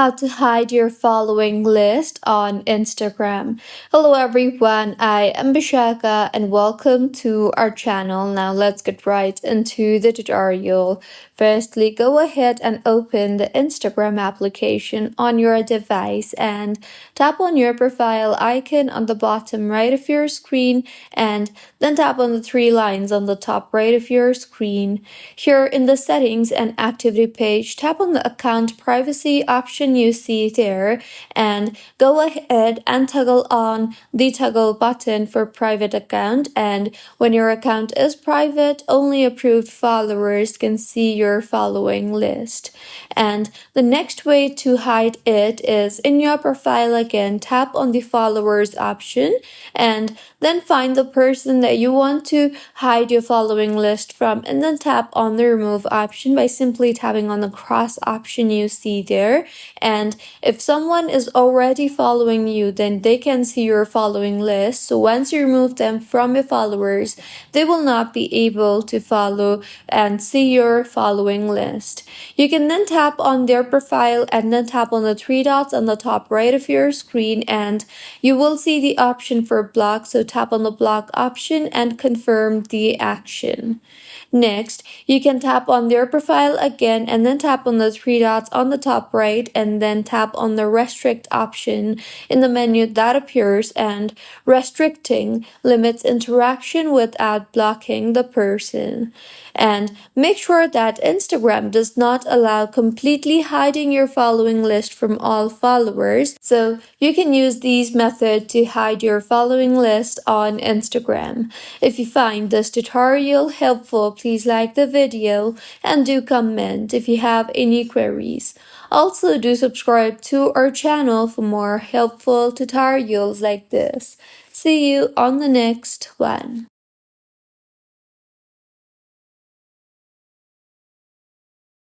how to hide your following list on Instagram. Hello everyone, I am Bishaka and welcome to our channel. Now let's get right into the tutorial. Firstly, go ahead and open the Instagram application on your device and tap on your profile icon on the bottom right of your screen and then tap on the three lines on the top right of your screen. Here in the settings and activity page, tap on the account privacy option you see there and go ahead and toggle on the toggle button for private account. And when your account is private, only approved followers can see your following list. And the next way to hide it is in your profile again, tap on the followers option and then find the person that you want to hide your following list from and then tap on the remove option by simply tapping on the cross option you see there. And if someone is already following you, then they can see your following list. So once you remove them from your followers, they will not be able to follow and see your following list. You can then tap on their profile and then tap on the three dots on the top right of your screen and you will see the option for block. So tap on the block option and confirm the action. Next, you can tap on their profile again and then tap on the three dots on the top right and then tap on the restrict option in the menu that appears, and restricting limits interaction without blocking the person. And make sure that Instagram does not allow completely hiding your following list from all followers. So you can use these methods to hide your following list on Instagram. If you find this tutorial helpful, please like the video and do comment if you have any queries. Also, do subscribe to our channel for more helpful tutorials like this. See you on the next one.